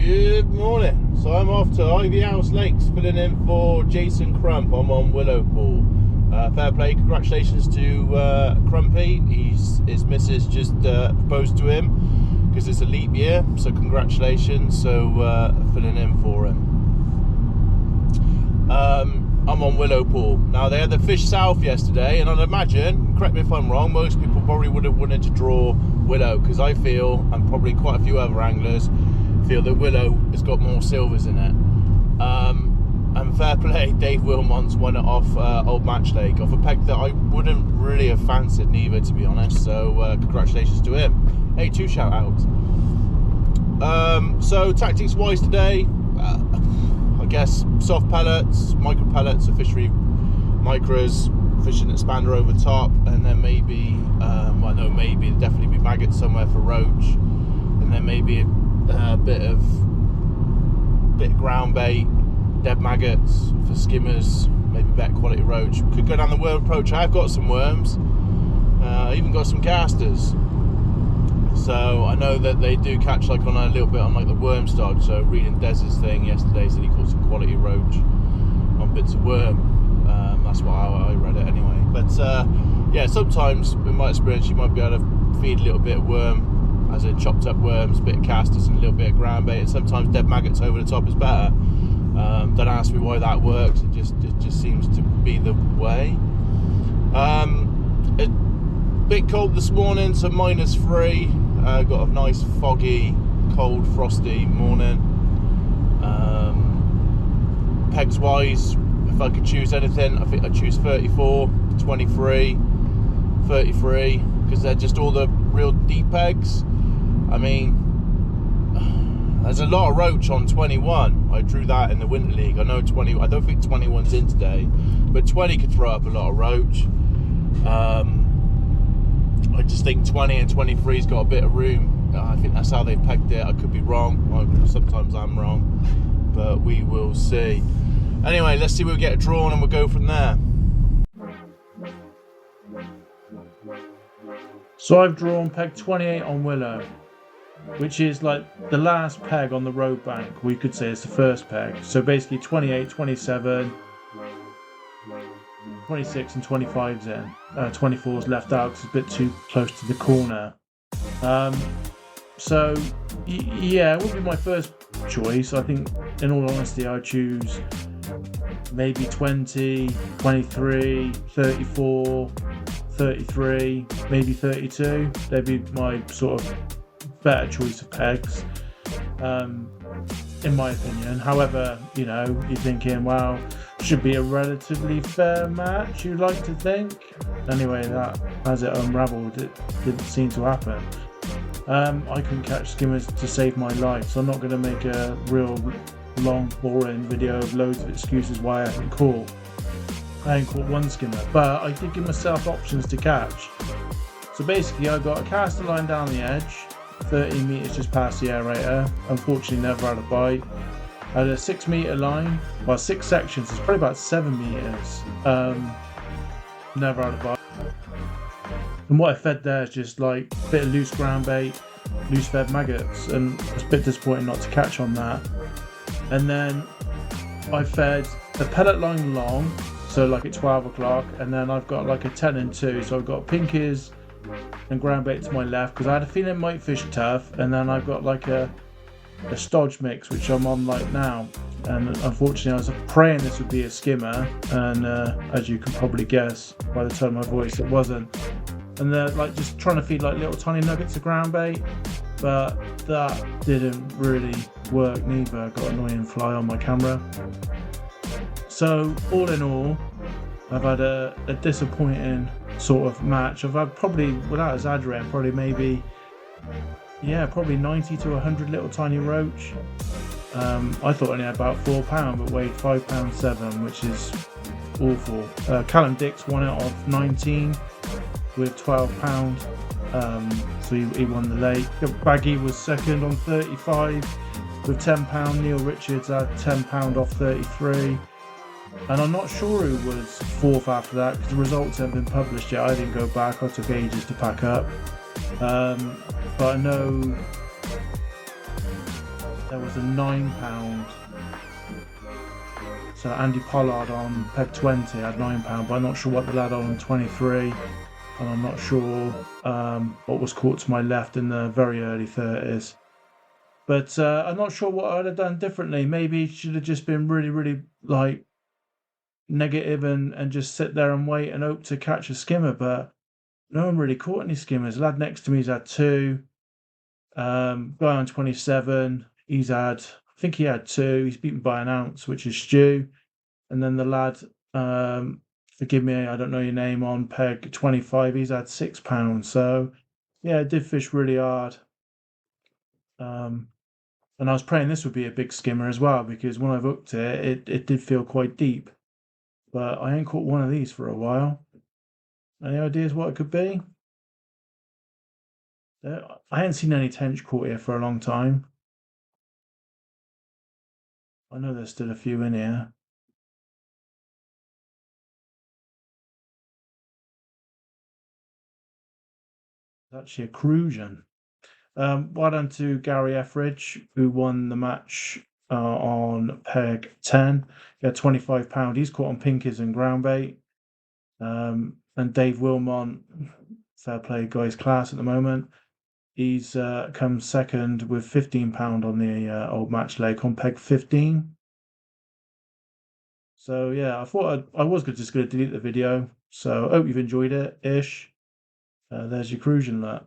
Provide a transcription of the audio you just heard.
Good morning. So I'm off to Ivy House Lakes, filling in for Jason Crump. I'm on Willow Pool. Fair play, congratulations to Crumpy. His missus just proposed to him because it's a leap year, so congratulations. So filling in for him. I'm on Willow Pool. Now they had the fish south yesterday, and I'd imagine, correct me if I'm wrong, most people probably would have wanted to draw Willow, because I feel, and probably quite a few other anglers feel, that Willow has got more silvers in it. And fair play, Dave Wilmont's won it off Old Match Lake, off a peg that I wouldn't really have fancied neither, to be honest. So congratulations to him. Hey, 2 shout outs. So tactics wise today, I guess soft pellets, micro pellets, a Fishery micros, fishing expander over top, and then maybe, maybe definitely be maggots somewhere for roach, and then maybe a bit of ground bait, dead maggots for skimmers, maybe better quality roach. Could go down the worm approach. I've got some worms, I even got some casters. So I know that they do catch like on a little bit on like the worm stodge. So reading Dez's thing yesterday, said he caught some quality roach on bits of worm. That's why I read it anyway. But yeah, sometimes in my experience you might be able to feed a little bit of worm, as in chopped up worms, a bit of casters and a little bit of ground bait, and sometimes dead maggots over the top is better. Don't ask me why that works, it just seems to be the way. A bit cold this morning, so -3. Got a nice foggy, cold, frosty morning. Pegs wise, if I could choose anything, I think I'd choose 34, 23, 33, because they're just all the real deep pegs. I mean, there's a lot of roach on 21. I drew that in the Winter League. I know 20, I don't think 21's in today, but 20 could throw up a lot of roach. I just think 20 and 23's got a bit of room. I think that's how they pegged it. I could be wrong. Sometimes I'm wrong, but we will see. Anyway, let's see if we get a drawn and we'll go from there. So I've drawn peg 28 on Willow, which is like the last peg on the road bank. We could say it's the first peg. So basically 28, 27, 26 and 25's in. 24's left out because it's a bit too close to the corner. So yeah, it would be my first choice. I think, in all honesty, I'd choose maybe 20, 23, 34, 33, maybe 32. They'd be my sort of better choice of pegs, in my opinion. However, you know, you're thinking, wow, should be a relatively fair match, you like to think. Anyway, that, as it unravelled, it didn't seem to happen. I couldn't catch skimmers to save my life, so I'm not going to make a real long, boring video of loads of excuses why I haven't caught. I ain't caught one skimmer, but I did give myself options to catch. So basically, I got a caster line down the edge, 30 metres just past the aerator. Unfortunately, never had a bite. I had a 6 metre line, well, 6 sections, it's probably about 7 metres. Never had a bite. And what I fed there is just like a bit of loose ground bait, loose fed maggots, and it's a bit disappointing not to catch on that. And then I fed a pellet line long, so like at 12 o'clock, and then I've got like a 10 and 2, so I've got pinkies and ground bait to my left, because I had a feeling it might fish tough, and then I've got like a stodge mix, which I'm on like now, and unfortunately I was praying this would be a skimmer, and as you can probably guess by the tone of my voice, it wasn't. And they're like just trying to feed like little tiny nuggets of ground bait, but that didn't really work neither. I got an annoying fly on my camera. So all in all, I've had a disappointing sort of match. I've had probably, without exaggerating, probably 90 to 100 little tiny roach. I thought I only had about £4, but weighed £5.7, which is awful. Callum Dix won it off 19 with £12, so he won the lake. Baggy was second on 35 with £10. Neil Richards had £10 off 33. And I'm not sure who was fourth after that, because the results haven't been published yet. I didn't go back, I took ages to pack up. But I know there was a £9. So Andy Pollard on peg 20 had £9, but I'm not sure what the lad on 23, and I'm not sure what was caught to my left in the very early 30s. But I'm not sure what I'd have done differently. Maybe it should have just been really, really like negative and just sit there and wait and hope to catch a skimmer. But no one really caught any skimmers. The lad next to me's had two. Guy on 27, I think he had two. He's beaten by an ounce, which is Stu. And then the lad, forgive me, I don't know your name, on peg 25, he's had £6. So, yeah, it did fish really hard. And I was praying this would be a big skimmer as well, because when I've hooked it did feel quite deep. But I ain't caught one of these for a while. Any ideas what it could be? I ain't seen any tench caught here for a long time. I know there's still a few in here. It's actually a crucian. Well done to Gary Etheridge, who won the match on peg 10. He had £25. He's caught on pinkies and ground bait. And Dave Wilmont, fair play guy's class at the moment. He's come second with £15 on the old match lake on peg 15. So yeah, I thought I was just going to delete the video. So I hope you've enjoyed it ish. There's your crucian, that.